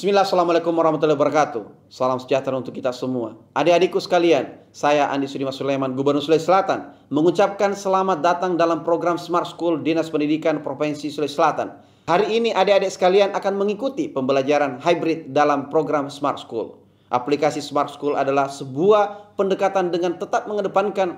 Bismillah, Assalamualaikum warahmatullahi wabarakatuh. Salam sejahtera untuk kita semua. Adik-adikku sekalian, saya Andi Sudimas Sulaiman, Gubernur Sulawesi Selatan, mengucapkan selamat datang dalam program Smart School Dinas Pendidikan Provinsi Sulawesi Selatan. Hari ini adik-adik sekalian akan mengikuti pembelajaran hybrid dalam program Smart School. Aplikasi Smart School adalah sebuah pendekatan dengan tetap mengedepankan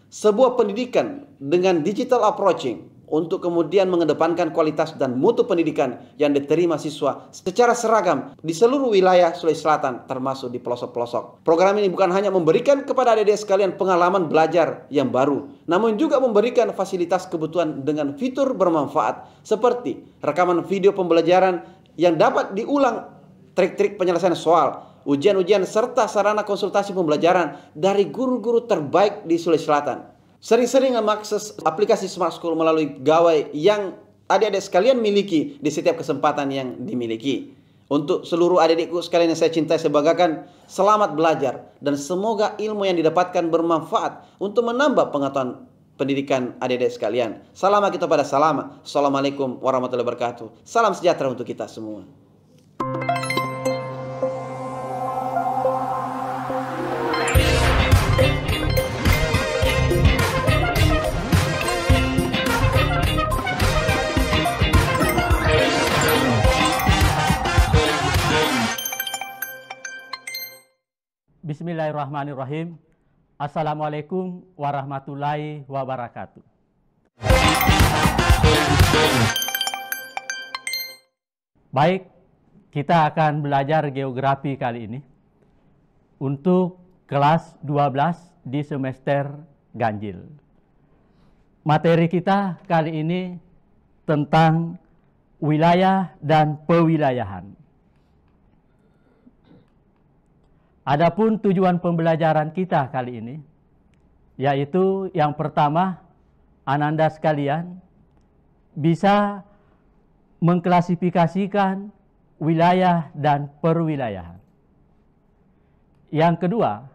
sebuah pendidikan dengan digital approaching, untuk kemudian mengedepankan kualitas dan mutu pendidikan yang diterima siswa secara seragam di seluruh wilayah Sulawesi Selatan, termasuk di pelosok-pelosok. Program ini bukan hanya memberikan kepada adik-adik sekalian pengalaman belajar yang baru, namun juga memberikan fasilitas kebutuhan dengan fitur bermanfaat seperti rekaman video pembelajaran yang dapat diulang, trik-trik penyelesaian soal, ujian-ujian, serta sarana konsultasi pembelajaran dari guru-guru terbaik di Sulawesi Selatan. Sering-sering mengakses aplikasi Smart School melalui gawai yang adik-adik sekalian miliki di setiap kesempatan yang dimiliki. Untuk seluruh adik-adikku sekalian yang saya cintai, saya banggakan, selamat belajar dan semoga ilmu yang didapatkan bermanfaat untuk menambah pengetahuan pendidikan adik-adik sekalian. Salam kita pada salam. Assalamualaikum warahmatullahi wabarakatuh. Salam sejahtera untuk kita semua. Bismillahirrahmanirrahim. Assalamualaikum warahmatullahi wabarakatuh. Baik, kita akan belajar geografi kali ini untuk kelas 12 di semester ganjil. Materi kita kali ini tentang wilayah dan pewilayahan. Adapun tujuan pembelajaran kita kali ini, yaitu yang pertama, ananda sekalian bisa mengklasifikasikan wilayah dan perwilayahan. Yang kedua,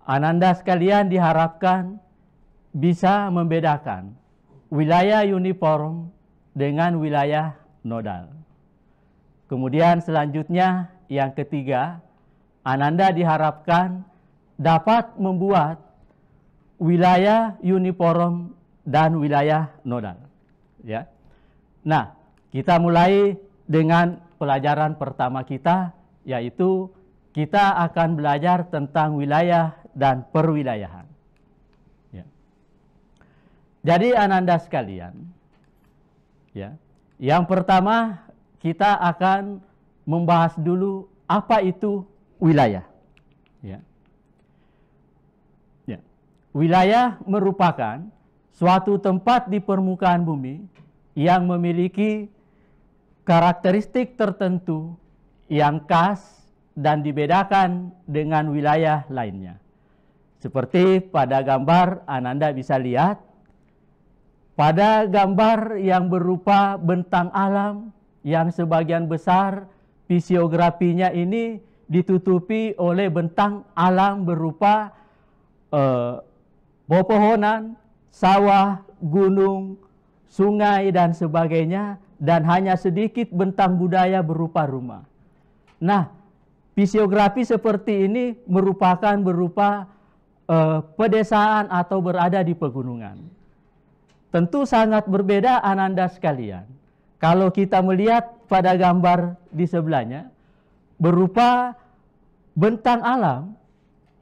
ananda sekalian diharapkan bisa membedakan wilayah uniform dengan wilayah nodal. Kemudian selanjutnya, yang ketiga, ananda diharapkan dapat membuat wilayah uniform dan wilayah nodal. Ya. Nah, kita mulai dengan pelajaran pertama kita, yaitu kita akan belajar tentang wilayah dan perwilayahan. Ya. Jadi ananda sekalian, ya, yang pertama kita akan membahas dulu apa itu wilayah. Ya. Ya. Wilayah merupakan suatu tempat di permukaan bumi yang memiliki karakteristik tertentu yang khas dan dibedakan dengan wilayah lainnya. Seperti pada gambar ananda bisa lihat, pada gambar yang berupa bentang alam yang sebagian besar fisiografinya ini ditutupi oleh bentang alam berupa pepohonan, sawah, gunung, sungai, dan sebagainya, dan hanya sedikit bentang budaya berupa rumah. Nah, fisiografi seperti ini berupa pedesaan atau berada di pegunungan. Tentu sangat berbeda ananda sekalian. Kalau kita melihat pada gambar di sebelahnya, berupa bentang alam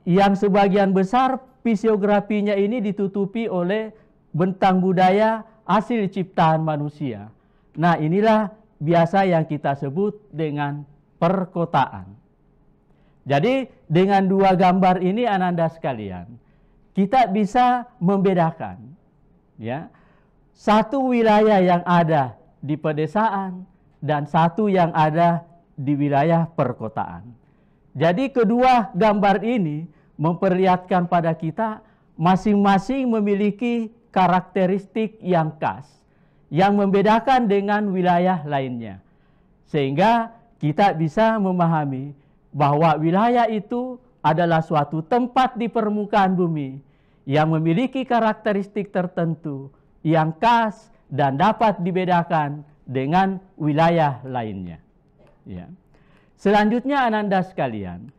yang sebagian besar fisiografinya ini ditutupi oleh bentang budaya hasil ciptaan manusia. Nah, inilah biasa yang kita sebut dengan perkotaan. Jadi dengan dua gambar ini ananda sekalian, kita bisa membedakan, ya, satu wilayah yang ada di pedesaan dan satu yang ada di wilayah perkotaan. Jadi kedua gambar ini memperlihatkan pada kita masing-masing memiliki karakteristik yang khas yang membedakan dengan wilayah lainnya. Sehingga kita bisa memahami bahwa wilayah itu adalah suatu tempat di permukaan bumi yang memiliki karakteristik tertentu yang khas dan dapat dibedakan dengan wilayah lainnya. Ya. Selanjutnya Ananda sekalian,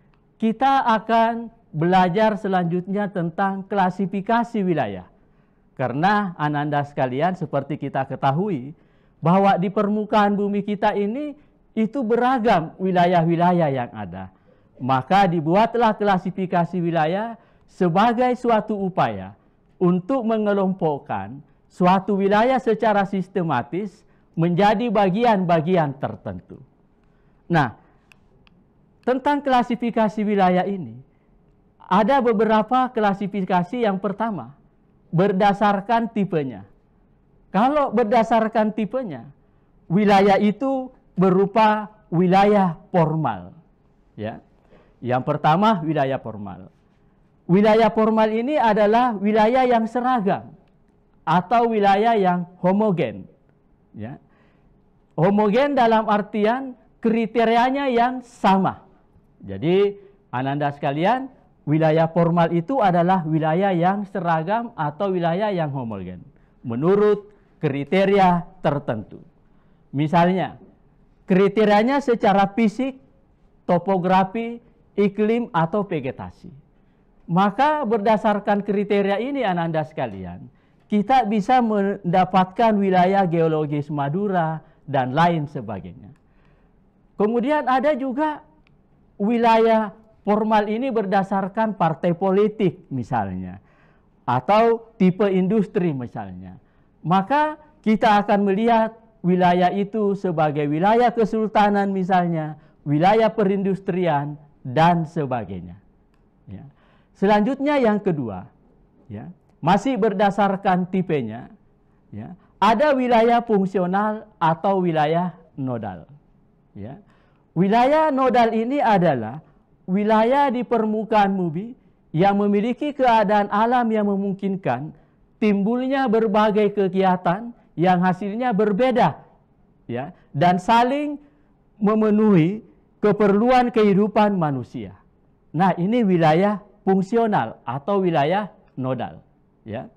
kita akan belajar selanjutnya tentang klasifikasi wilayah. Karena Ananda sekalian seperti kita ketahui bahwa di permukaan bumi kita ini itu beragam wilayah-wilayah yang ada. Maka dibuatlah klasifikasi wilayah sebagai suatu upaya untuk mengelompokkan suatu wilayah secara sistematis menjadi bagian-bagian tertentu. Nah, tentang klasifikasi wilayah ini, ada beberapa klasifikasi. Yang pertama, berdasarkan tipenya. Kalau berdasarkan tipenya, wilayah itu berupa wilayah formal. Ya. Yang pertama, wilayah formal. Wilayah formal ini adalah wilayah yang seragam atau wilayah yang homogen. Ya. Homogen dalam artian kriterianya yang sama. Jadi, Ananda sekalian, wilayah formal itu adalah wilayah yang seragam atau wilayah yang homogen menurut kriteria tertentu. Misalnya, kriterianya secara fisik, topografi, iklim, atau vegetasi. Maka berdasarkan kriteria ini Ananda sekalian, kita bisa mendapatkan wilayah geologis Madura dan lain sebagainya. Kemudian ada juga wilayah formal ini berdasarkan partai politik misalnya, atau tipe industri misalnya. Maka kita akan melihat wilayah itu sebagai wilayah kesultanan misalnya, wilayah perindustrian, dan sebagainya. Ya. Selanjutnya yang kedua, ya, masih berdasarkan tipenya, ya, ada wilayah fungsional atau wilayah nodal. Ya. Wilayah nodal ini adalah wilayah di permukaan bumi yang memiliki keadaan alam yang memungkinkan timbulnya berbagai kegiatan yang hasilnya berbeda, ya, dan saling memenuhi keperluan kehidupan manusia. Nah, ini wilayah fungsional atau wilayah nodal. Ya.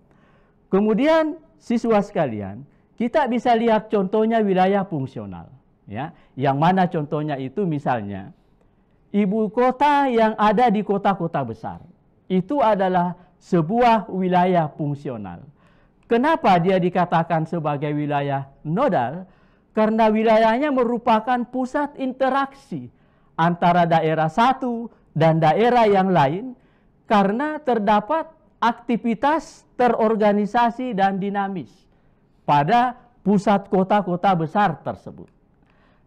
Kemudian siswa sekalian, kita bisa lihat contohnya wilayah fungsional. Ya. Yang mana contohnya itu misalnya, ibu kota yang ada di kota-kota besar. Itu adalah sebuah wilayah fungsional. Kenapa dia dikatakan sebagai wilayah nodal? Karena wilayahnya merupakan pusat interaksi antara daerah satu dan daerah yang lain, karena terdapat aktivitas terorganisasi dan dinamis pada pusat kota-kota besar tersebut.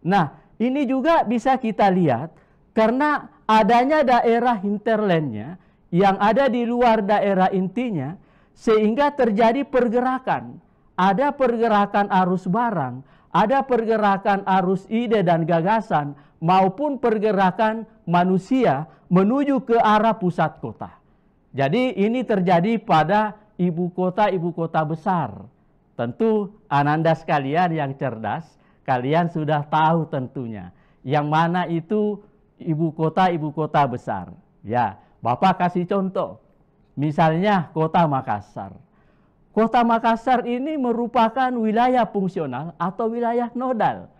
Nah, ini juga bisa kita lihat karena adanya daerah hinterlandnya yang ada di luar daerah intinya, sehingga terjadi pergerakan. Ada pergerakan arus barang, ada pergerakan arus ide dan gagasan, maupun pergerakan manusia menuju ke arah pusat kota. Jadi ini terjadi pada ibu kota besar. Tentu Ananda sekalian yang cerdas, kalian sudah tahu tentunya yang mana itu ibu kota besar. Ya, Bapak kasih contoh. Misalnya kota Makassar. Kota Makassar ini merupakan wilayah fungsional atau wilayah nodal.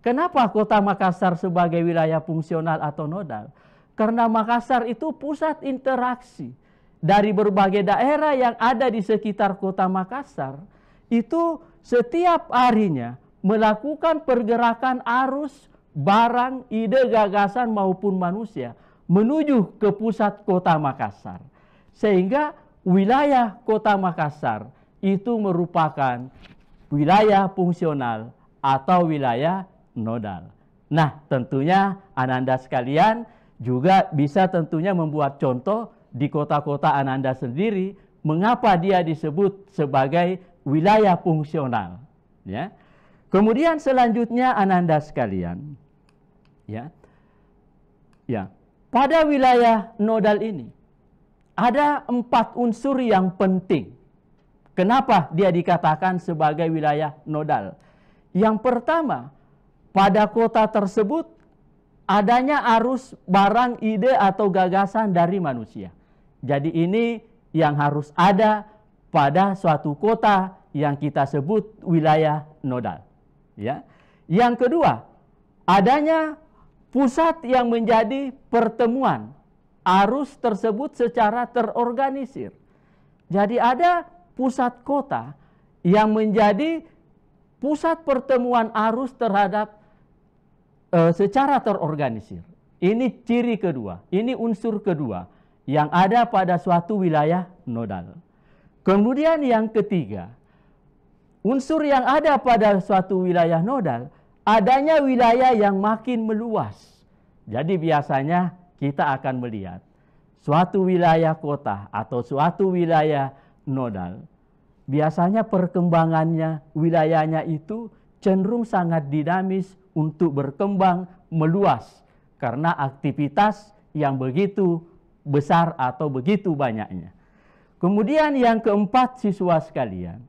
Kenapa kota Makassar sebagai wilayah fungsional atau nodal? Karena Makassar itu pusat interaksi dari berbagai daerah yang ada di sekitar kota Makassar. Itu setiap harinya melakukan pergerakan arus, barang, ide, gagasan maupun manusia menuju ke pusat kota Makassar. Sehingga wilayah kota Makassar itu merupakan wilayah fungsional atau wilayah nodal. Nah, tentunya Ananda sekalian juga bisa tentunya membuat contoh di kota-kota Ananda sendiri mengapa dia disebut sebagai wilayah fungsional. Ya. Kemudian selanjutnya Ananda sekalian, ya, pada wilayah nodal ini ada 4 unsur yang penting. Kenapa dia dikatakan sebagai wilayah nodal? Yang pertama, pada kota tersebut adanya arus barang, ide, atau gagasan dari manusia. Jadi ini yang harus ada pada suatu kota yang kita sebut wilayah nodal. Ya. Yang kedua, adanya pusat yang menjadi pertemuan arus tersebut secara terorganisir. Jadi ada pusat kota yang menjadi pusat pertemuan arus terhadap secara terorganisir. Ini ciri kedua, ini unsur kedua yang ada pada suatu wilayah nodal. Kemudian yang ketiga, unsur yang ada pada suatu wilayah nodal, adanya wilayah yang makin meluas. Jadi biasanya kita akan melihat suatu wilayah kota atau suatu wilayah nodal, biasanya perkembangannya, wilayahnya itu cenderung sangat dinamis untuk berkembang meluas karena aktivitas yang begitu besar atau begitu banyaknya. Kemudian yang keempat, siswa sekalian,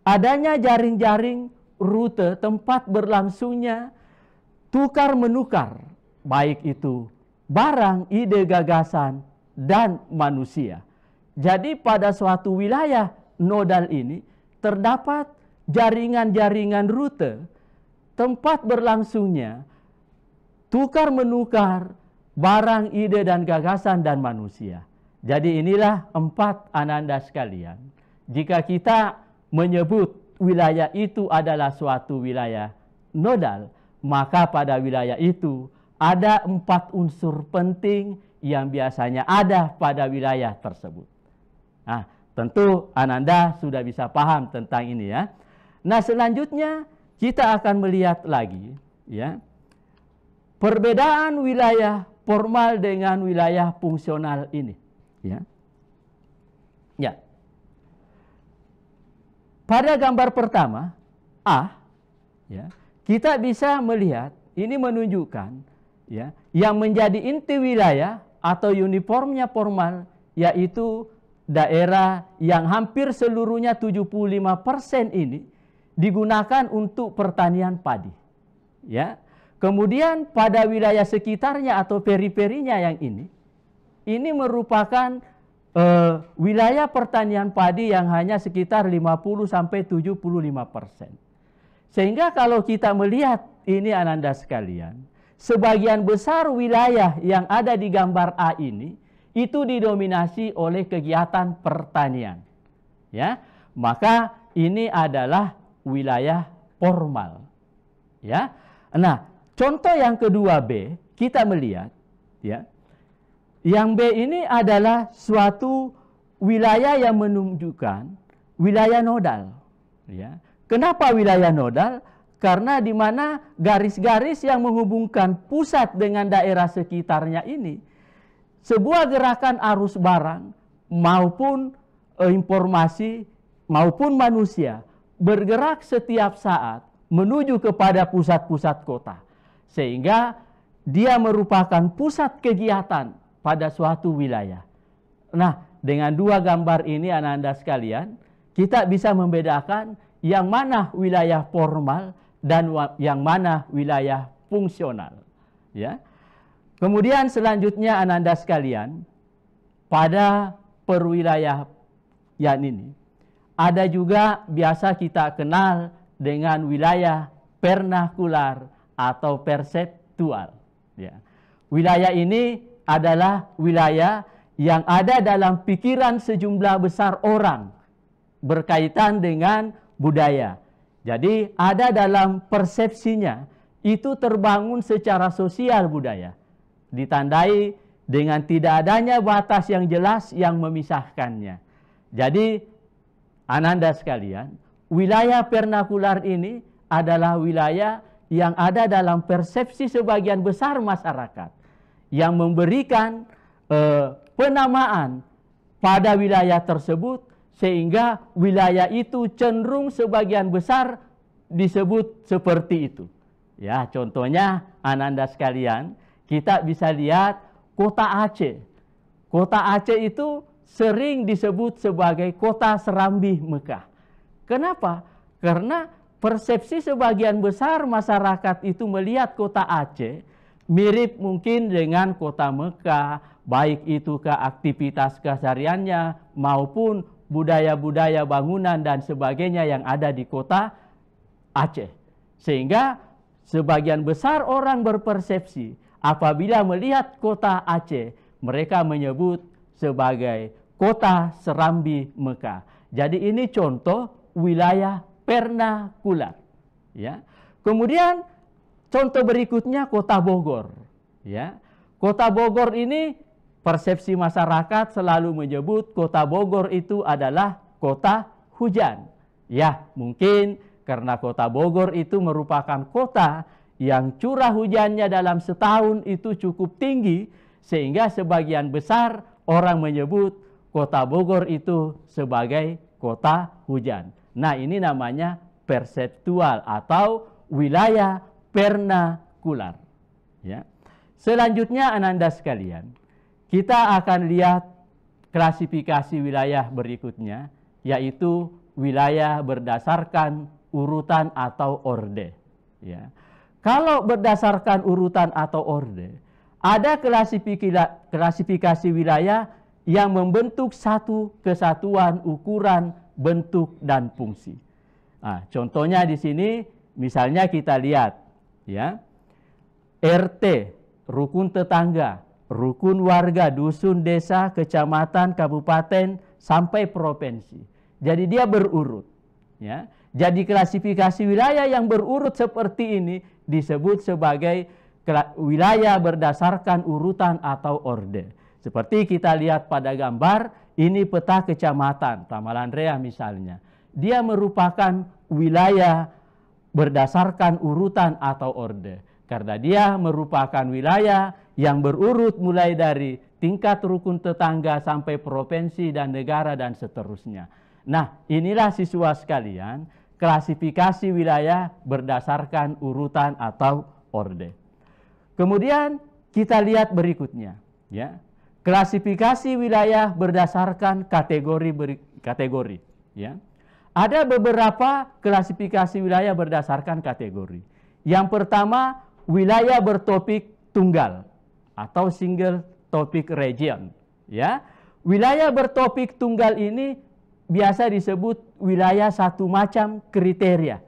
adanya jaring-jaring rute tempat berlangsungnya tukar menukar, baik itu barang, ide, gagasan, dan manusia. Jadi pada suatu wilayah nodal ini terdapat jaringan-jaringan rute tempat berlangsungnya tukar menukar barang, ide, dan gagasan, dan manusia. Jadi inilah empat ananda sekalian. Jika kita menyebut wilayah itu adalah suatu wilayah nodal, maka pada wilayah itu ada empat unsur penting yang biasanya ada pada wilayah tersebut. Nah, tentu ananda sudah bisa paham tentang ini ya. Nah, selanjutnya kita akan melihat lagi ya, perbedaan wilayah formal dengan wilayah fungsional ini ya. Ya. Pada gambar pertama A ya, kita bisa melihat ini menunjukkan ya, yang menjadi inti wilayah atau uniformnya formal yaitu daerah yang hampir seluruhnya 75% ini digunakan untuk pertanian padi. Ya. Kemudian pada wilayah sekitarnya atau periferinya yang ini merupakan wilayah pertanian padi yang hanya sekitar 50-75%. Sehingga kalau kita melihat ini ananda sekalian, sebagian besar wilayah yang ada di gambar A ini itu didominasi oleh kegiatan pertanian. Ya, maka ini adalah wilayah formal. Ya. Nah, contoh yang kedua B, kita melihat ya. Yang B ini adalah suatu wilayah yang menunjukkan wilayah nodal. Ya. Kenapa wilayah nodal? Karena di mana garis-garis yang menghubungkan pusat dengan daerah sekitarnya ini, sebuah gerakan arus barang maupun informasi maupun manusia bergerak setiap saat menuju kepada pusat-pusat kota. Sehingga dia merupakan pusat kegiatan pada suatu wilayah. Nah, dengan dua gambar ini ananda sekalian, kita bisa membedakan yang mana wilayah formal dan yang mana wilayah fungsional. Ya. Kemudian selanjutnya ananda sekalian, pada perwilayah yang ini, ada juga biasa kita kenal dengan wilayah vernakular atau perseptual. Ya. Wilayah ini adalah wilayah yang ada dalam pikiran sejumlah besar orang berkaitan dengan budaya. Jadi ada dalam persepsinya itu terbangun secara sosial budaya. Ditandai dengan tidak adanya batas yang jelas yang memisahkannya. Jadi ananda sekalian, wilayah vernakular ini adalah wilayah yang ada dalam persepsi sebagian besar masyarakat yang memberikan penamaan pada wilayah tersebut sehingga wilayah itu cenderung sebagian besar disebut seperti itu. Ya, contohnya ananda sekalian, kita bisa lihat kota Aceh. Kota Aceh itu sering disebut sebagai kota Serambi Mekah. Kenapa? Karena persepsi sebagian besar masyarakat itu melihat kota Aceh mirip mungkin dengan kota Mekah, baik itu ke aktivitas kesehariannya maupun budaya-budaya bangunan dan sebagainya yang ada di kota Aceh. Sehingga sebagian besar orang berpersepsi apabila melihat kota Aceh, mereka menyebut sebagai kota Serambi Mekah. Jadi ini contoh wilayah vernakular. Ya. Kemudian contoh berikutnya kota Bogor. Ya. Kota Bogor ini persepsi masyarakat selalu menyebut kota Bogor itu adalah kota hujan. Ya, mungkin karena kota Bogor itu merupakan kota yang curah hujannya dalam setahun itu cukup tinggi, sehingga sebagian besar orang menyebut kota Bogor itu sebagai kota hujan. Nah, ini namanya perseptual atau wilayah vernakular. Ya. Selanjutnya, Ananda sekalian, kita akan lihat klasifikasi wilayah berikutnya, yaitu wilayah berdasarkan urutan atau orde. Ya. Kalau berdasarkan urutan atau orde, ada klasifikasi wilayah yang membentuk satu kesatuan ukuran, bentuk, dan fungsi. Nah, contohnya di sini, misalnya kita lihat, ya, RT, rukun tetangga, rukun warga, dusun, desa, kecamatan, kabupaten, sampai provinsi. Jadi dia berurut. Ya. Jadi klasifikasi wilayah yang berurut seperti ini disebut sebagai wilayah berdasarkan urutan atau orde. Seperti kita lihat pada gambar, ini peta kecamatan, Tamalan Rea misalnya. Dia merupakan wilayah berdasarkan urutan atau orde. Karena dia merupakan wilayah yang berurut mulai dari tingkat rukun tetangga sampai provinsi dan negara dan seterusnya. Nah, inilah siswa sekalian, klasifikasi wilayah berdasarkan urutan atau orde. Kemudian kita lihat berikutnya, ya. Klasifikasi wilayah berdasarkan kategori, ya. Ada beberapa klasifikasi wilayah berdasarkan kategori. Yang pertama, wilayah bertopik tunggal atau single topic region, ya. Wilayah bertopik tunggal ini biasa disebut wilayah satu macam kriteria,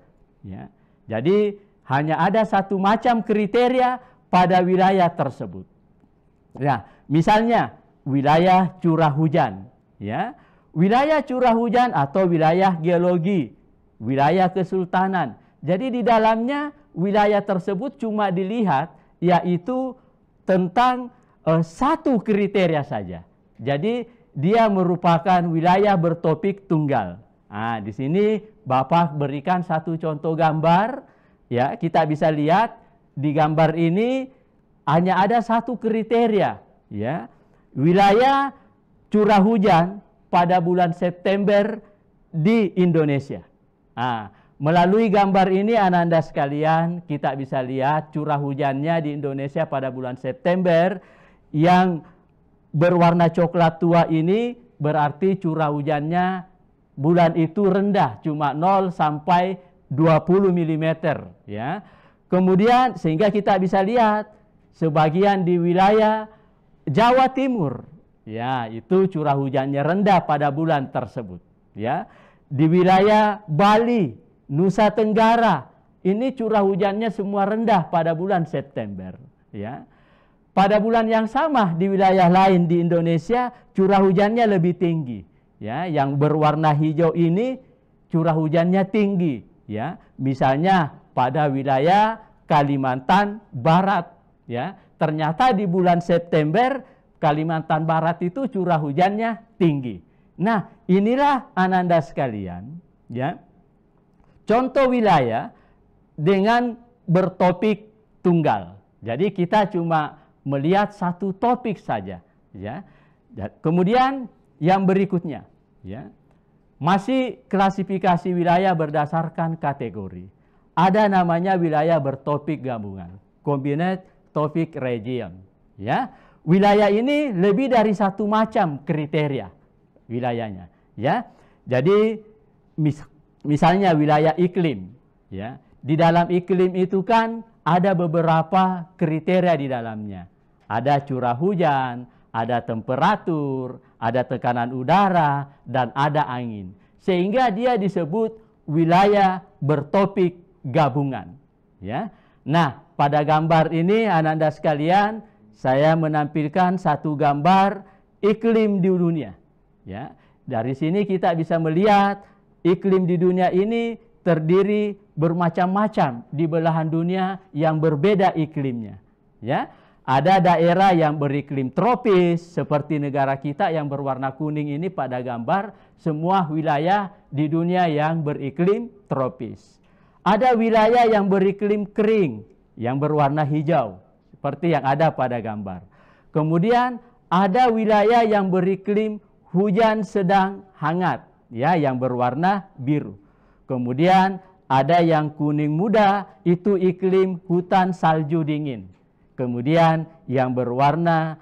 ya. Jadi hanya ada satu macam kriteria pada wilayah tersebut. Nah, misalnya wilayah curah hujan, ya. Wilayah curah hujan atau wilayah geologi, wilayah kesultanan. Jadi di dalamnya wilayah tersebut cuma dilihat yaitu tentang satu kriteria saja. Jadi dia merupakan wilayah bertopik tunggal. Nah, di sini Bapak berikan satu contoh gambar, ya. Kita bisa lihat di gambar ini hanya ada satu kriteria, ya. Wilayah curah hujan pada bulan September di Indonesia. Nah, melalui gambar ini Ananda sekalian, kita bisa lihat curah hujannya di Indonesia pada bulan September yang berwarna coklat tua ini berarti curah hujannya bulan itu rendah, cuma 0 sampai 20 mm, ya. Kemudian sehingga kita bisa lihat sebagian di wilayah Jawa Timur, ya, itu curah hujannya rendah pada bulan tersebut, ya. Di wilayah Bali, Nusa Tenggara, ini curah hujannya semua rendah pada bulan September, ya. Pada bulan yang sama di wilayah lain di Indonesia curah hujannya lebih tinggi, ya. Yang berwarna hijau ini curah hujannya tinggi, ya. Misalnya pada wilayah Kalimantan Barat, ya. Ternyata di bulan September Kalimantan Barat itu curah hujannya tinggi. Nah, inilah Ananda sekalian, ya, contoh wilayah dengan bertopik tunggal. Jadi kita cuma melihat satu topik saja, ya. Kemudian yang berikutnya, ya, masih klasifikasi wilayah berdasarkan kategori. Ada namanya wilayah bertopik gabungan, combined topic region, ya. Wilayah ini lebih dari satu macam kriteria wilayahnya, ya. Jadi misalnya wilayah iklim, ya. Di dalam iklim itu kan ada beberapa kriteria di dalamnya. Ada curah hujan, ada temperatur, ada tekanan udara, dan ada angin. Sehingga dia disebut wilayah bertopik gabungan, ya. Nah, pada gambar ini Ananda sekalian, saya menampilkan satu gambar iklim di dunia. Ya, dari sini kita bisa melihat iklim di dunia ini terdiri bermacam-macam di belahan dunia yang berbeda iklimnya. Ya, ada daerah yang beriklim tropis seperti negara kita yang berwarna kuning ini pada gambar, semua wilayah di dunia yang beriklim tropis. Ada wilayah yang beriklim kering yang berwarna hijau seperti yang ada pada gambar. Kemudian ada wilayah yang beriklim hujan sedang hangat ya yang berwarna biru. Kemudian ada yang kuning muda, itu iklim hutan salju dingin. Kemudian yang berwarna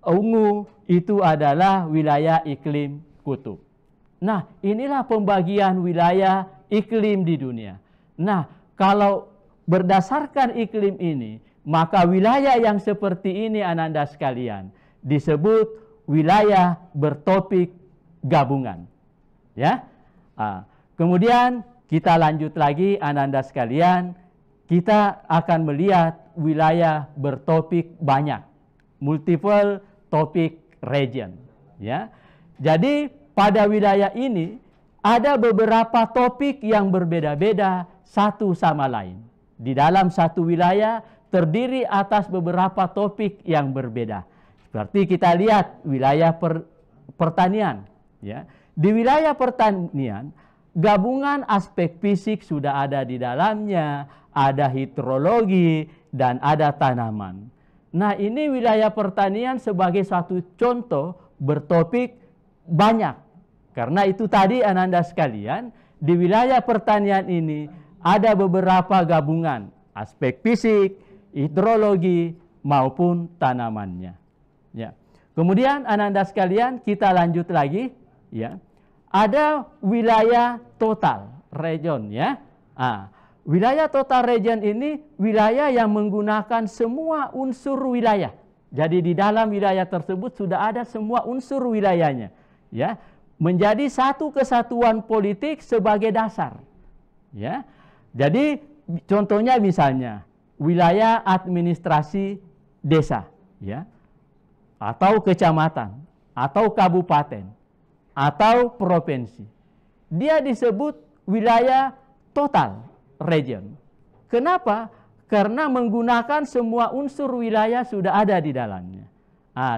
ungu itu adalah wilayah iklim kutub. Nah, inilah pembagian wilayah iklim di dunia. Nah, kalau berdasarkan iklim ini, maka wilayah yang seperti ini Ananda sekalian disebut wilayah bertopik gabungan. Ya. Kemudian kita lanjut lagi Ananda sekalian, kita akan melihat wilayah bertopik banyak, multiple topic region. Ya. Jadi pada wilayah ini ada beberapa topik yang berbeda-beda satu sama lain. Di dalam satu wilayah terdiri atas beberapa topik yang berbeda. Seperti kita lihat wilayah pertanian. Ya. Di wilayah pertanian, gabungan aspek fisik sudah ada di dalamnya, ada hidrologi, dan ada tanaman. Nah, ini wilayah pertanian sebagai suatu contoh bertopik banyak. Karena itu tadi Ananda sekalian, di wilayah pertanian ini ada beberapa gabungan aspek fisik, hidrologi, maupun tanamannya. Ya. Kemudian Ananda sekalian, kita lanjut lagi. Ya. Ada wilayah total region. Ya. Wilayah total region ini wilayah yang menggunakan semua unsur wilayah. Jadi di dalam wilayah tersebut sudah ada semua unsur wilayahnya. Ya. Menjadi satu kesatuan politik sebagai dasar. Ya. Jadi contohnya misalnya wilayah administrasi desa, ya, atau kecamatan, atau kabupaten, atau provinsi. Dia disebut wilayah total region. Kenapa? Karena menggunakan semua unsur wilayah sudah ada di dalamnya.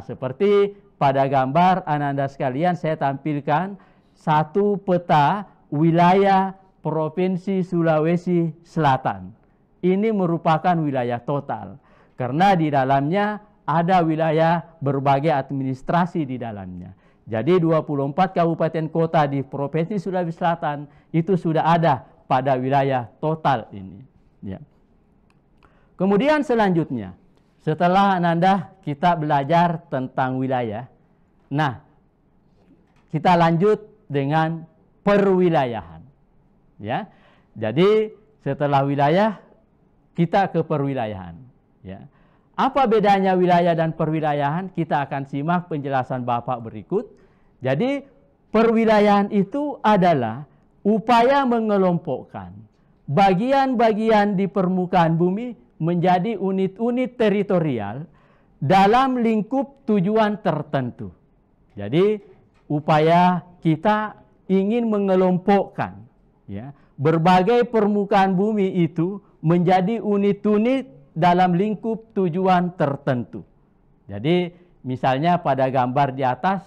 Seperti pada gambar Ananda sekalian saya tampilkan satu peta wilayah Provinsi Sulawesi Selatan. Ini merupakan wilayah total. Karena di dalamnya ada wilayah berbagai administrasi di dalamnya. Jadi 24 kabupaten kota di Provinsi Sulawesi Selatan itu sudah ada pada wilayah total ini. Ya. Kemudian selanjutnya, setelah Ananda kita belajar tentang wilayah, nah kita lanjut dengan perwilayahan. Ya, jadi setelah wilayah kita ke perwilayahan. Ya, apa bedanya wilayah dan perwilayahan? Kita akan simak penjelasan Bapak berikut. Jadi perwilayahan itu adalah upaya mengelompokkan bagian-bagian di permukaan bumi menjadi unit-unit teritorial dalam lingkup tujuan tertentu. Jadi upaya kita ingin mengelompokkan, ya, berbagai permukaan bumi itu menjadi unit-unit dalam lingkup tujuan tertentu. Jadi misalnya pada gambar di atas,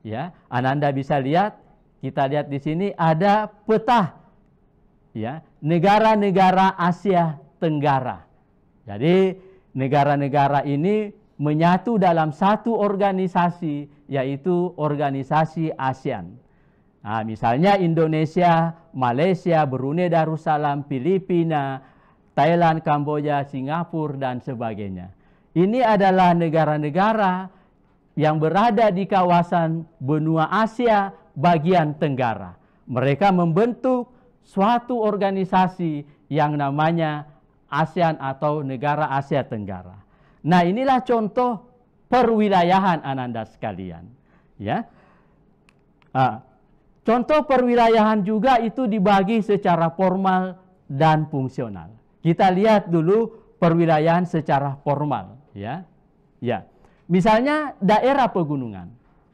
ya, Ananda bisa lihat, kita lihat di sini ada peta, ya, negara-negara Asia Tenggara. Jadi negara-negara ini menyatu dalam satu organisasi, yaitu organisasi ASEAN. Nah, misalnya Indonesia, Malaysia, Brunei Darussalam, Filipina, Thailand, Kamboja, Singapura, dan sebagainya. Ini adalah negara-negara yang berada di kawasan benua Asia bagian tenggara. Mereka membentuk suatu organisasi yang namanya ASEAN atau Negara Asia Tenggara. Nah, inilah contoh perwilayahan Ananda sekalian. Ya. Contoh perwilayahan juga itu dibagi secara formal dan fungsional. Kita lihat dulu perwilayahan secara formal, ya. Ya. Misalnya daerah pegunungan,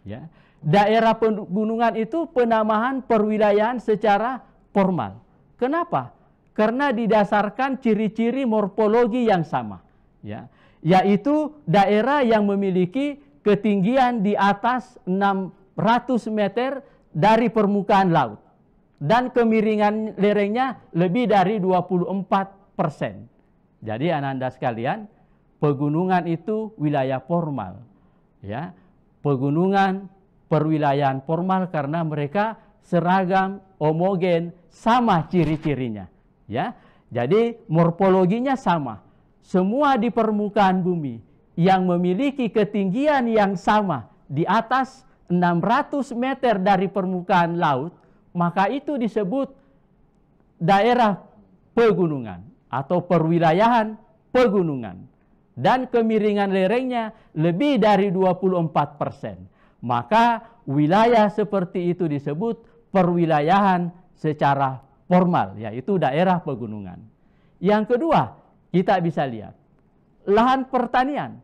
ya. Daerah pegunungan itu penamaan perwilayahan secara formal. Kenapa? Karena didasarkan ciri-ciri morfologi yang sama, ya. Yaitu daerah yang memiliki ketinggian di atas 600 meter dari permukaan laut dan kemiringan lerengnya lebih dari 24%. Jadi Ananda sekalian, pegunungan itu wilayah formal, ya. Pegunungan perwilayahan formal karena mereka seragam, homogen, sama ciri-cirinya, ya. Jadi morfologinya sama. Semua di permukaan bumi yang memiliki ketinggian yang sama di atas 600 meter dari permukaan laut, maka itu disebut daerah pegunungan atau perwilayahan pegunungan. Dan kemiringan lerengnya lebih dari 24%. Maka wilayah seperti itu disebut perwilayahan secara formal, yaitu daerah pegunungan. Yang kedua, kita bisa lihat lahan pertanian.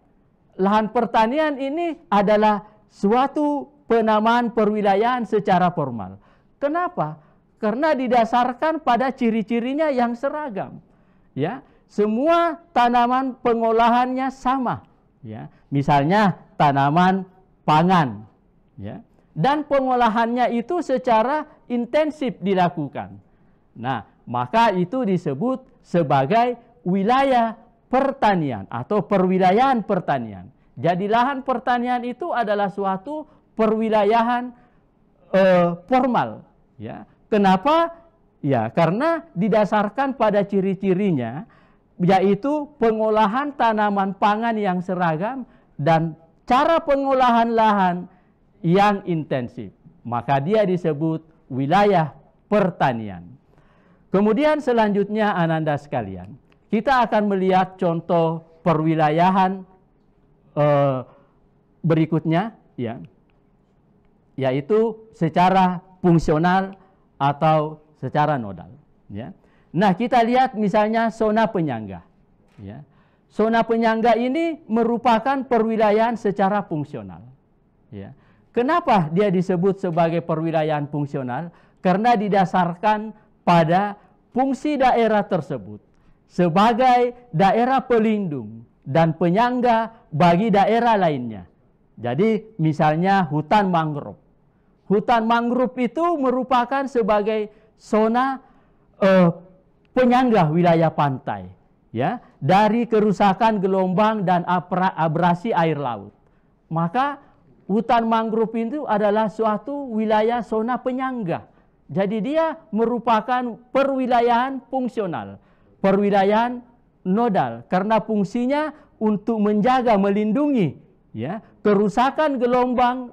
Lahan pertanian ini adalah suatu penamaan perwilayahan secara formal. Kenapa? Karena didasarkan pada ciri-cirinya yang seragam. Ya, semua tanaman pengolahannya sama. Ya, misalnya tanaman pangan. Ya, dan pengolahannya itu secara intensif dilakukan. Nah, maka itu disebut sebagai wilayah pertanian atau perwilayahan pertanian. Jadi lahan pertanian itu adalah suatu perwilayahan formal. Ya, kenapa? Ya, karena didasarkan pada ciri-cirinya, yaitu pengolahan tanaman pangan yang seragam dan cara pengolahan lahan yang intensif. Maka dia disebut wilayah pertanian. Kemudian selanjutnya Ananda sekalian, kita akan melihat contoh perwilayahan berikutnya, ya, yaitu secara fungsional atau secara nodal. Ya. Nah, kita lihat misalnya zona penyangga. Ya. Zona penyangga ini merupakan perwilayahan secara fungsional. Ya. Kenapa dia disebut sebagai perwilayahan fungsional? Karena didasarkan pada fungsi daerah tersebut sebagai daerah pelindung dan penyangga bagi daerah lainnya. Jadi misalnya hutan mangrove. Hutan mangrove itu merupakan sebagai zona penyangga wilayah pantai, ya, dari kerusakan gelombang dan abrasi air laut. Maka hutan mangrove itu adalah suatu wilayah zona penyangga. Jadi dia merupakan perwilayahan fungsional, perwilayahan nodal karena fungsinya untuk menjaga, melindungi, ya, kerusakan gelombang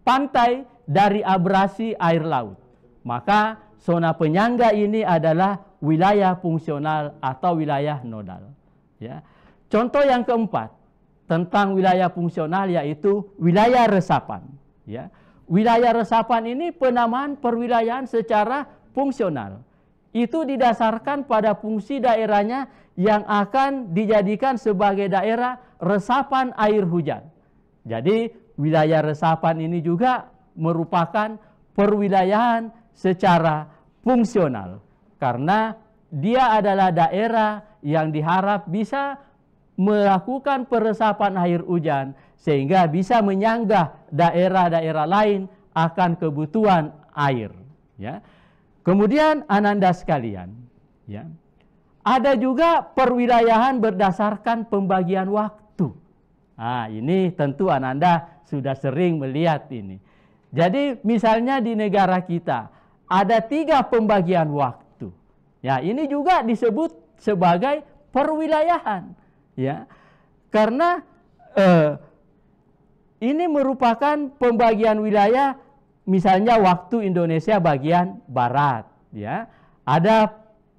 pantai dari abrasi air laut. Maka zona penyangga ini adalah wilayah fungsional atau wilayah nodal. Ya. Contoh yang keempat tentang wilayah fungsional yaitu wilayah resapan. Ya. Wilayah resapan ini penamaan perwilayahan secara fungsional. Itu didasarkan pada fungsi daerahnya yang akan dijadikan sebagai daerah resapan air hujan. Jadi wilayah resapan ini juga merupakan perwilayahan secara fungsional karena dia adalah daerah yang diharap bisa melakukan peresapan air hujan sehingga bisa menyanggah daerah-daerah lain akan kebutuhan air. Ya. Kemudian Ananda sekalian, ya, ada juga perwilayahan berdasarkan pembagian waktu. Nah, ini tentu Ananda sudah sering melihat ini. Jadi misalnya di negara kita ada 3 pembagian waktu. Ya, ini juga disebut sebagai perwilayahan. Ya, karena ini merupakan pembagian wilayah, misalnya waktu Indonesia bagian barat. Ya, ada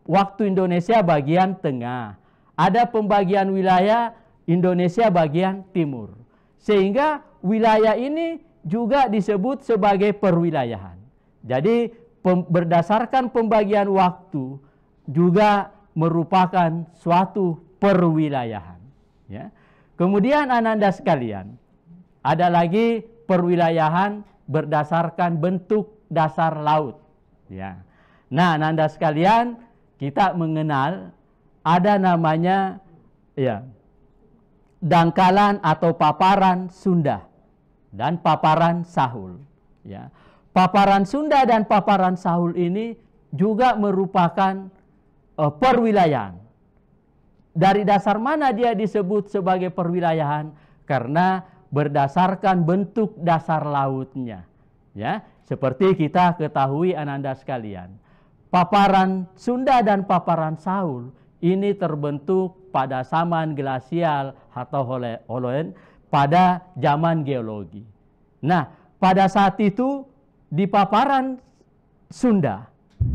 waktu Indonesia bagian tengah. Ada pembagian wilayah Indonesia bagian timur. Sehingga wilayah ini juga disebut sebagai perwilayahan. Jadi berdasarkan pembagian waktu juga merupakan suatu perwilayahan. Ya. Kemudian ananda sekalian, ada lagi perwilayahan berdasarkan bentuk dasar laut. Ya. Nah, ananda sekalian, kita mengenal ada namanya ya dangkalan atau paparan Sunda dan paparan Sahul. Ya. Paparan Sunda dan paparan Sahul ini juga merupakan perwilayahan. Dari dasar mana dia disebut sebagai perwilayahan? Karena berdasarkan bentuk dasar lautnya. Ya, seperti kita ketahui ananda sekalian, paparan Sunda dan paparan Sahul ini terbentuk pada zaman glasial atau Holoen pada zaman geologi. Nah, pada saat itu di paparan Sunda,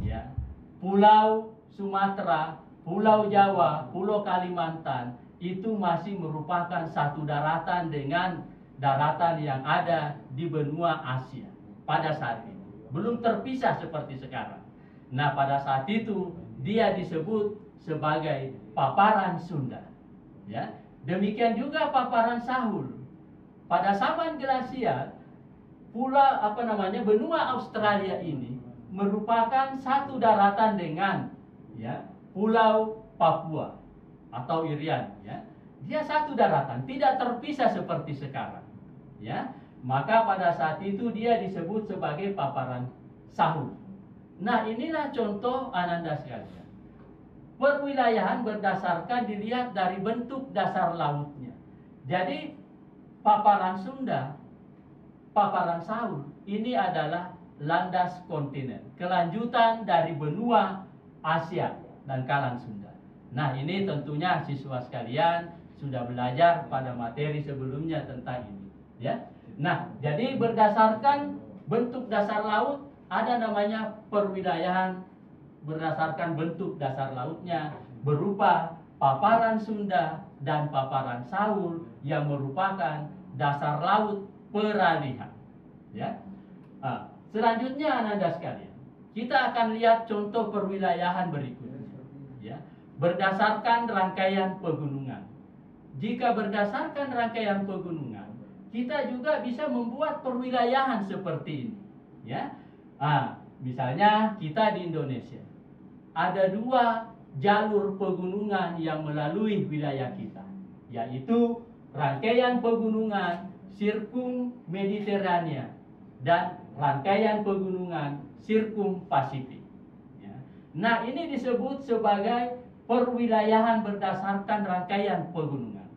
ya, Pulau Sumatera, Pulau Jawa, Pulau Kalimantan itu masih merupakan satu daratan dengan daratan yang ada di benua Asia pada saat itu. Belum terpisah seperti sekarang. Nah, pada saat itu dia disebut sebagai paparan Sunda. Ya, demikian juga paparan Sahul. Pada zaman glasial, benua Australia ini merupakan satu daratan dengan ya Pulau Papua atau Irian. Ya, dia satu daratan, tidak terpisah seperti sekarang. Ya, maka pada saat itu dia disebut sebagai paparan Sahul. Nah, inilah contoh ananda sekalian. Perwilayahan berdasarkan dilihat dari bentuk dasar lautnya. Jadi paparan Sunda, paparan Sahul ini adalah landas kontinen, kelanjutan dari benua Asia dan Kalan Sunda. Nah, ini tentunya siswa sekalian sudah belajar pada materi sebelumnya tentang ini, ya. Nah, jadi berdasarkan bentuk dasar laut ada namanya perwilayahan berdasarkan bentuk dasar lautnya berupa paparan Sunda dan paparan Sahul yang merupakan dasar laut peralihan. Ya. Nah, selanjutnya ananda sekalian, kita akan lihat contoh perwilayahan berikutnya. Ya. Berdasarkan rangkaian pegunungan. Jika berdasarkan rangkaian pegunungan, kita juga bisa membuat perwilayahan seperti ini. Ya. Nah, misalnya kita di Indonesia ada dua jalur pegunungan yang melalui wilayah kita, yaitu rangkaian pegunungan Sirkum Mediterania dan rangkaian pegunungan Sirkum Pasifik. Ya. Nah, ini disebut sebagai perwilayahan berdasarkan rangkaian pegunungan.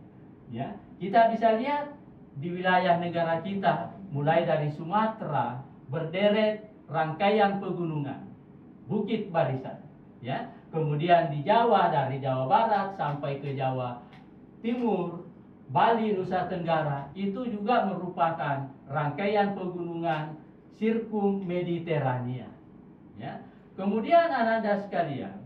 Ya, kita bisa lihat di wilayah negara kita, mulai dari Sumatera berderet rangkaian pegunungan Bukit Barisan. Ya, kemudian di Jawa dari Jawa Barat sampai ke Jawa Timur, Bali, Nusa Tenggara itu juga merupakan rangkaian pegunungan Sirkum Mediterania. Ya. Kemudian ananda sekalian,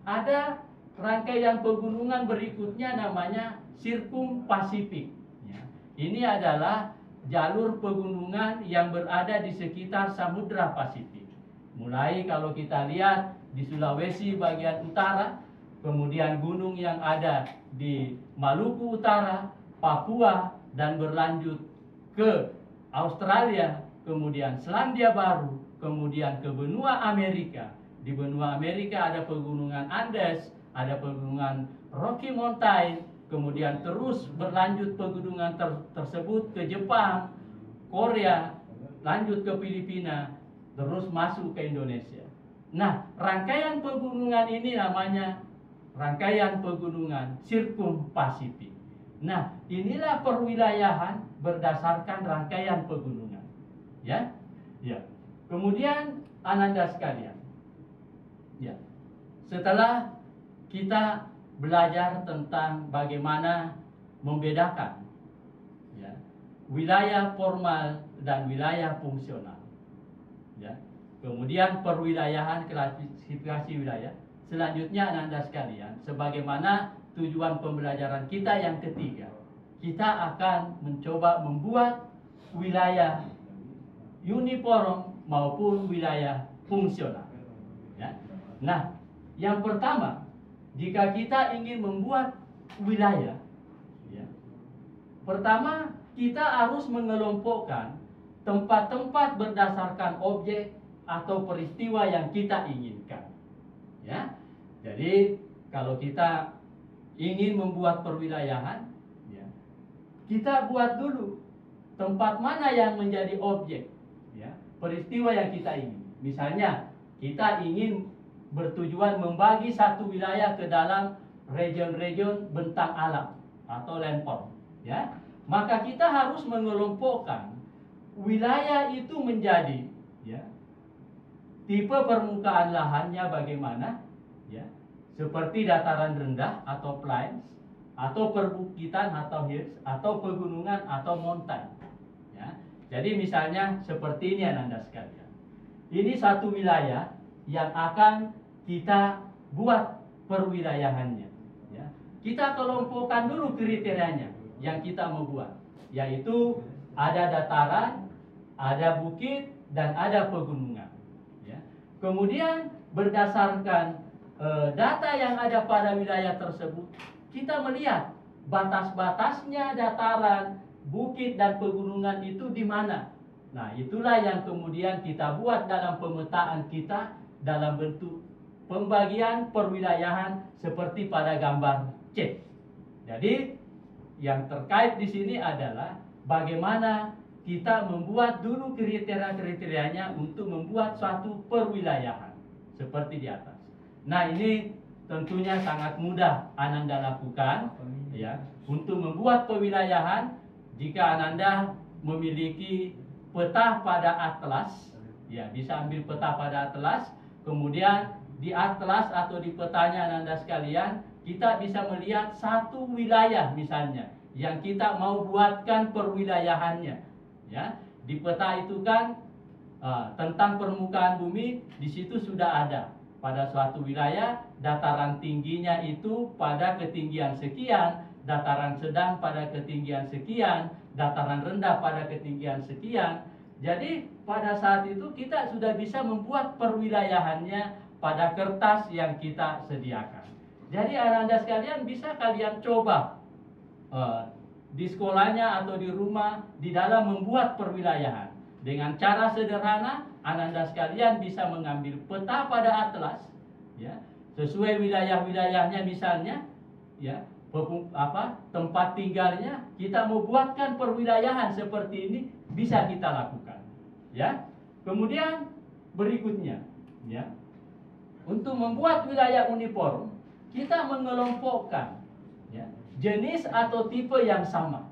ada rangkaian pegunungan berikutnya namanya Sirkum Pasifik. Ya. Ini adalah jalur pegunungan yang berada di sekitar Samudra Pasifik. Mulai kalau kita lihat di Sulawesi bagian utara, kemudian gunung yang ada di Maluku Utara, Papua, dan berlanjut ke Australia, kemudian Selandia Baru, kemudian ke benua Amerika. Di benua Amerika ada pegunungan Andes, ada pegunungan Rocky Mountain, kemudian terus berlanjut pegunungan tersebut ke Jepang, Korea, lanjut ke Filipina, terus masuk ke Indonesia. Nah, rangkaian pegunungan ini namanya rangkaian pegunungan Sirkum Pasifik. Nah, inilah perwilayahan berdasarkan rangkaian pegunungan. Ya. Ya. Kemudian ananda sekalian. Ya. Setelah kita belajar tentang bagaimana membedakan ya, wilayah formal dan wilayah fungsional. Ya. Kemudian perwilayahan, klasifikasi wilayah. Selanjutnya ananda sekalian, sebagaimana tujuan pembelajaran kita yang ketiga, kita akan mencoba membuat wilayah uniform maupun wilayah fungsional. Ya. Nah, yang pertama jika kita ingin membuat wilayah, ya, pertama kita harus mengelompokkan tempat-tempat berdasarkan objek atau peristiwa yang kita inginkan. Ya, jadi kalau kita ingin membuat perwilayahan, ya, kita buat dulu tempat mana yang menjadi objek, ya, peristiwa yang kita ingin. Misalnya kita ingin bertujuan membagi satu wilayah ke dalam region-region bentang alam atau landform, ya, maka kita harus mengelompokkan wilayah itu menjadi, ya, tipe permukaan lahannya bagaimana, ya, seperti dataran rendah atau plains, atau perbukitan atau hills, atau pegunungan atau mountain. Ya, jadi misalnya seperti ini Ananda sekalian. Ini satu wilayah yang akan kita buat perwilayahannya. Ya, kita kelompokkan dulu kriterianya yang kita mau buat, yaitu ada dataran, ada bukit, dan ada pegunungan. Ya, kemudian berdasarkan data yang ada pada wilayah tersebut, kita melihat batas-batasnya dataran, bukit, dan pegunungan itu di mana. Nah, itulah yang kemudian kita buat dalam pemetaan kita dalam bentuk pembagian perwilayahan seperti pada gambar C. Jadi, yang terkait di sini adalah bagaimana kita membuat dulu kriteria-kriterianya untuk membuat suatu perwilayahan seperti di atas. Nah, ini tentunya sangat mudah Ananda lakukan, ya, untuk membuat perwilayahan. Jika Ananda memiliki peta pada atlas, ya, bisa ambil peta pada atlas, kemudian di atlas atau di petanya Ananda sekalian, kita bisa melihat satu wilayah misalnya yang kita mau buatkan perwilayahannya, ya. Di peta itu kan tentang permukaan bumi, di situ sudah ada pada suatu wilayah dataran tingginya itu pada ketinggian sekian, dataran sedang pada ketinggian sekian, dataran rendah pada ketinggian sekian. Jadi pada saat itu kita sudah bisa membuat perwilayahannya pada kertas yang kita sediakan. Jadi Ananda sekalian bisa kalian coba di sekolahnya atau di rumah di dalam membuat perwilayahan. Dengan cara sederhana, Ananda sekalian bisa mengambil peta pada atlas, ya, sesuai wilayah-wilayahnya misalnya, ya, tempat tinggalnya, kita mau buatkan perwilayahan seperti ini, bisa kita lakukan, ya. Kemudian berikutnya, ya, untuk membuat wilayah uniform, kita mengelompokkan, ya, jenis atau tipe yang sama,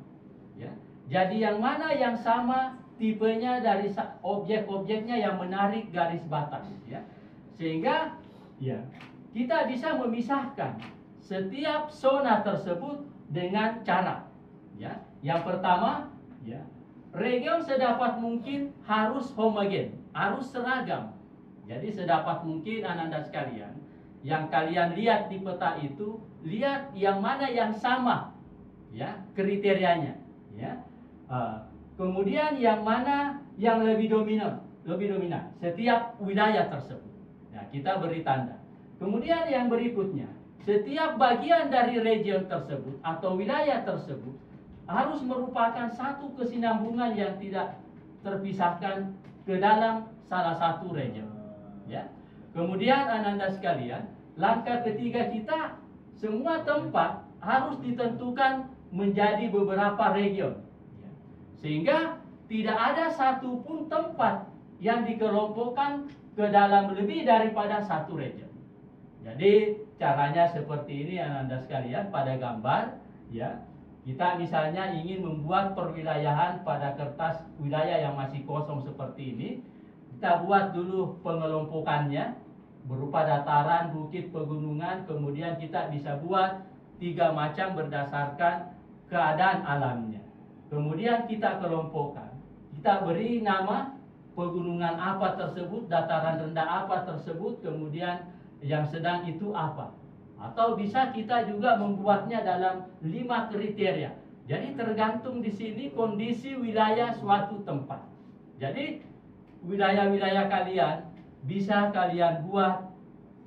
ya. Jadi yang mana yang sama tipenya dari objek-objeknya yang menarik garis batas, ya, sehingga, ya, kita bisa memisahkan setiap zona tersebut dengan cara, ya. Yang pertama, ya, region sedapat mungkin harus homogen, harus seragam. Jadi sedapat mungkin Ananda sekalian, yang kalian lihat di peta itu, lihat yang mana yang sama, ya, kriterianya, ya. Kemudian yang mana yang lebih dominan setiap wilayah tersebut. Nah, kita beri tanda. Kemudian yang berikutnya, setiap bagian dari region tersebut atau wilayah tersebut harus merupakan satu kesinambungan yang tidak terpisahkan ke dalam salah satu region, ya. Kemudian Ananda sekalian, langkah ketiga kita, semua tempat harus ditentukan menjadi beberapa region, sehingga tidak ada satupun tempat yang dikelompokkan ke dalam lebih daripada satu region. Jadi caranya seperti ini Ananda sekalian pada gambar, ya. Kita misalnya ingin membuat perwilayahan pada kertas wilayah yang masih kosong seperti ini. Kita buat dulu pengelompokannya berupa dataran, bukit, pegunungan. Kemudian kita bisa buat 3 macam berdasarkan keadaan alamnya. Kemudian kita kelompokkan, kita beri nama pegunungan apa tersebut, dataran rendah apa tersebut, kemudian yang sedang itu apa. Atau bisa kita juga membuatnya dalam 5 kriteria. Jadi tergantung di sini kondisi wilayah suatu tempat. Jadi wilayah-wilayah kalian bisa kalian buat,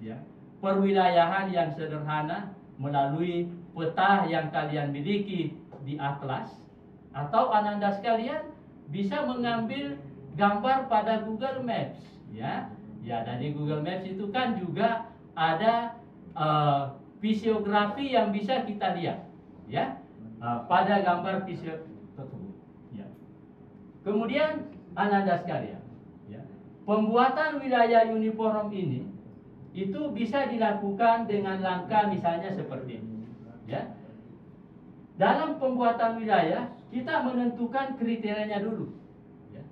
ya, perwilayahan yang sederhana melalui peta yang kalian miliki di atlas, atau Ananda sekalian bisa mengambil gambar pada Google Maps, ya. Ya, dari Google Maps itu kan juga ada fisiografi yang bisa kita lihat, ya, pada gambar fisio tersebut. Ya. Kemudian Ananda sekalian, ya, pembuatan wilayah uniform ini itu bisa dilakukan dengan langkah misalnya seperti ini, ya. Dalam pembuatan wilayah kita menentukan kriterianya dulu, ya.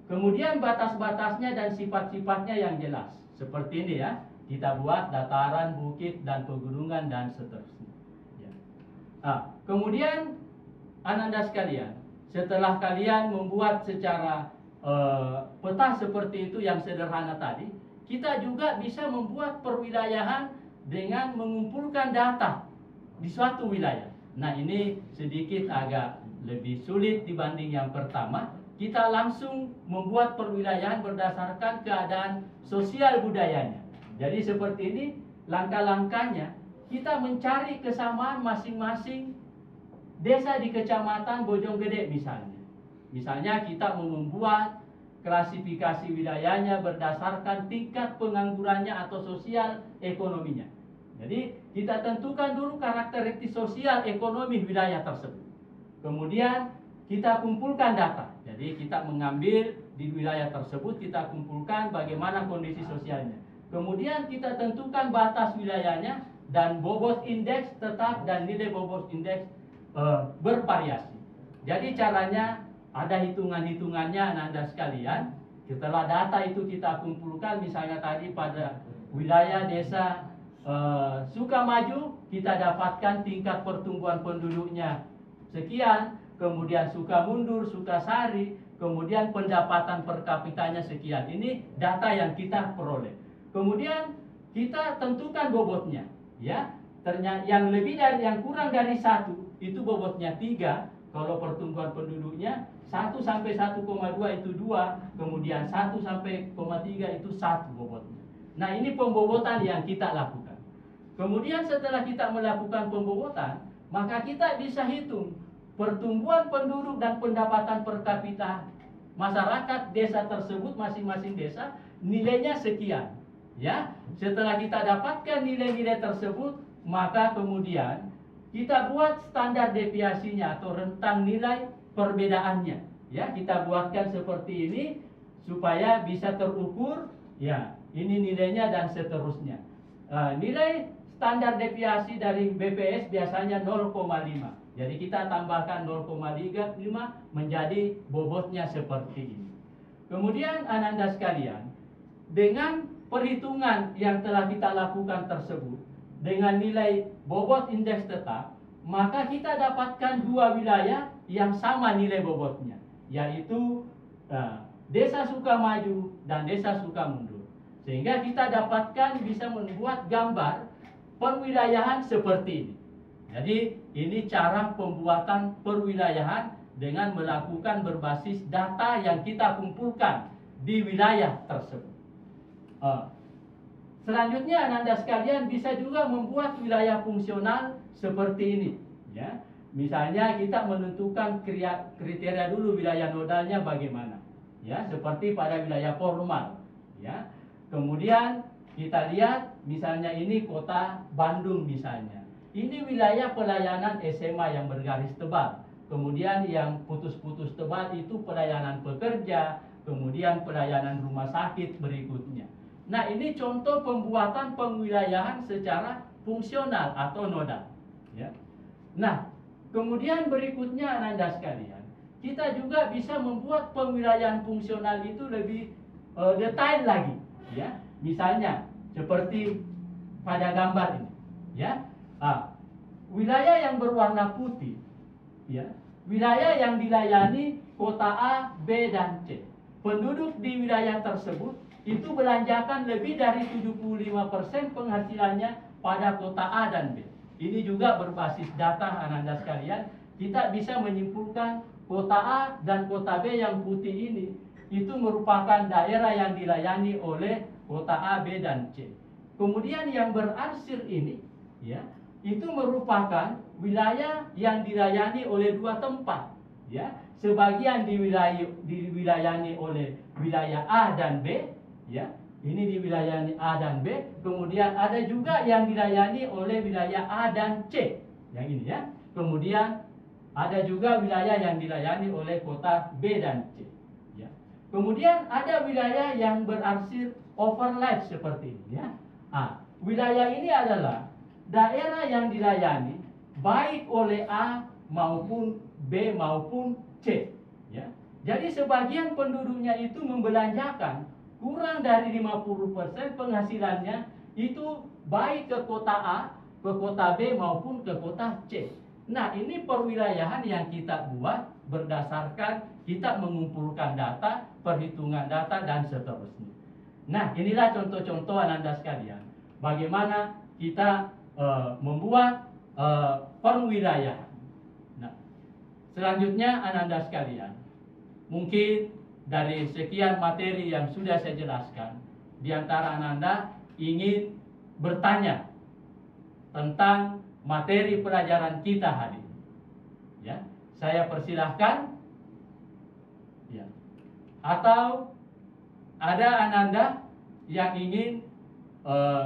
Kemudian batas-batasnya dan sifat-sifatnya yang jelas. Seperti ini, ya. Kita buat dataran, bukit, dan pegunungan, dan seterusnya. Ya. Kemudian Ananda sekalian, setelah kalian membuat secara peta seperti itu yang sederhana tadi, kita juga bisa membuat perwilayahan dengan mengumpulkan data di suatu wilayah. Nah, ini sedikit agak lebih sulit dibanding yang pertama. Kita langsung membuat perwilayahan berdasarkan keadaan sosial budayanya. Jadi seperti ini langkah-langkahnya, kita mencari kesamaan masing-masing desa di Kecamatan Bojonggede misalnya. Misalnya kita membuat klasifikasi wilayahnya berdasarkan tingkat penganggurannya atau sosial ekonominya. Jadi kita tentukan dulu karakteristik sosial ekonomi wilayah tersebut. Kemudian kita kumpulkan data. Jadi kita mengambil di wilayah tersebut, kita kumpulkan bagaimana kondisi sosialnya. Kemudian kita tentukan batas wilayahnya dan bobot indeks tetap dan nilai bobot indeks bervariasi. Jadi caranya ada hitungan-hitungannya Ananda sekalian. Setelah data itu kita kumpulkan, misalnya tadi pada wilayah desa Sukamaju kita dapatkan tingkat pertumbuhan penduduknya sekian, kemudian Sukamundur, Sukasari, kemudian pendapatan per kapitanya sekian. Ini data yang kita peroleh. Kemudian kita tentukan bobotnya, ya. Ternyata yang lebih dari, yang kurang dari 1 itu bobotnya 3. Kalau pertumbuhan penduduknya 1 sampai 1,2 itu 2, kemudian 1 sampai 0,3 itu 1 bobotnya. Nah, ini pembobotan yang kita lakukan. Kemudian setelah kita melakukan pembobotan, maka kita bisa hitung pertumbuhan penduduk dan pendapatan per kapita masyarakat desa tersebut, masing-masing desa nilainya sekian. Ya, setelah kita dapatkan nilai-nilai tersebut, maka kemudian kita buat standar deviasinya atau rentang nilai perbedaannya. Ya, kita buatkan seperti ini supaya bisa terukur. Ya, ini nilainya dan seterusnya. Nilai standar deviasi dari BPS biasanya 0,5. Jadi kita tambahkan 0,35 menjadi bobotnya seperti ini. Kemudian Ananda sekalian, dengan perhitungan yang telah kita lakukan tersebut dengan nilai bobot indeks tetap, maka kita dapatkan 2 wilayah yang sama nilai bobotnya, yaitu Desa Sukamaju dan Desa Sukamundur. Sehingga kita dapatkan bisa membuat gambar perwilayahan seperti ini. Jadi ini cara pembuatan perwilayahan dengan melakukan berbasis data yang kita kumpulkan di wilayah tersebut. Selanjutnya Ananda sekalian bisa juga membuat wilayah fungsional seperti ini, ya. Misalnya kita menentukan kriteria dulu wilayah nodalnya bagaimana, ya, seperti pada wilayah formal, ya. Kemudian kita lihat misalnya ini kota Bandung misalnya. Ini wilayah pelayanan SMA yang bergaris tebal. Kemudian yang putus-putus tebal itu pelayanan pekerja, kemudian pelayanan rumah sakit berikutnya. Nah, ini contoh pembuatan pengwilayahan secara fungsional atau nodal, ya. Nah, kemudian berikutnya Ananda sekalian, kita juga bisa membuat pengwilayahan fungsional itu lebih detail lagi, ya. Misalnya seperti pada gambar ini, ya. Wilayah yang berwarna putih, ya, wilayah yang dilayani kota A, B, dan C. Penduduk di wilayah tersebut itu belanjakan lebih dari 75% penghasilannya pada kota A dan B. Ini juga berbasis data Ananda sekalian. Kita bisa menyimpulkan kota A dan kota B yang putih ini itu merupakan daerah yang dilayani oleh kota A, B, dan C. Kemudian yang berarsir ini, ya, itu merupakan wilayah yang dilayani oleh dua tempat, ya. Sebagian diwilayani oleh wilayah A dan B, ya. Ini diwilayani A dan B. Kemudian ada juga yang dilayani oleh wilayah A dan C, yang ini, ya. Kemudian ada juga wilayah yang dilayani oleh kota B dan C, ya. Kemudian ada wilayah yang berarsir overlap seperti ini, ya. Wilayah ini adalah daerah yang dilayani baik oleh A maupun B maupun C, ya. Jadi sebagian penduduknya itu membelanjakan kurang dari 50% penghasilannya itu baik ke kota A, ke kota B maupun ke kota C. Nah, ini perwilayahan yang kita buat berdasarkan kita mengumpulkan data, perhitungan data, dan seterusnya. Nah, inilah contoh-contoh Ananda sekalian, bagaimana kita membuat perwilayahan. Nah, selanjutnya Ananda sekalian, mungkin dari sekian materi yang sudah saya jelaskan, di antara Ananda ingin bertanya tentang materi pelajaran kita hari ini, ya. Saya persilahkan, ya. Atau ada Ananda yang ingin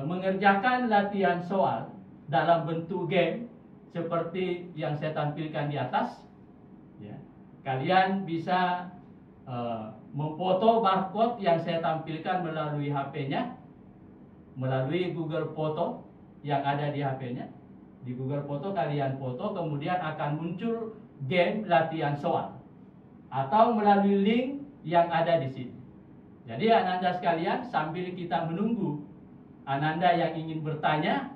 mengerjakan latihan soal dalam bentuk game seperti yang saya tampilkan di atas, ya. Kalian bisa memfoto barcode yang saya tampilkan melalui HP-nya, melalui Google Foto yang ada di HP-nya. Di Google Foto kalian foto, kemudian akan muncul game latihan soal, atau melalui link yang ada di sini. Jadi Ananda sekalian, sambil kita menunggu Ananda yang ingin bertanya,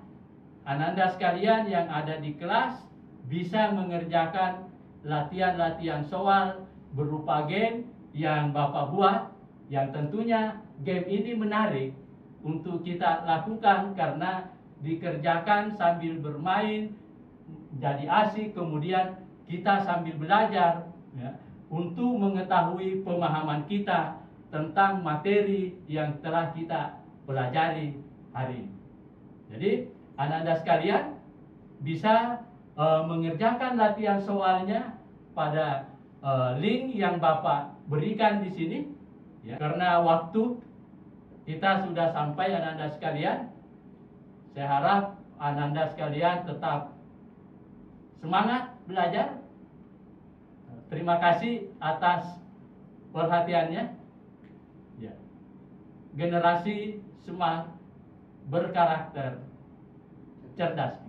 Ananda sekalian yang ada di kelas bisa mengerjakan latihan-latihan soal berupa game yang Bapak buat, yang tentunya game ini menarik untuk kita lakukan karena dikerjakan sambil bermain, jadi asik, kemudian kita sambil belajar, ya, untuk mengetahui pemahaman kita tentang materi yang telah kita pelajari hari ini. Jadi Ananda sekalian bisa mengerjakan latihan soalnya pada link yang Bapak berikan di sini, ya. Karena waktu kita sudah sampai Ananda sekalian, saya harap Ananda sekalian tetap semangat belajar. Terima kasih atas perhatiannya, ya. Generasi smart berkarakter cerdas.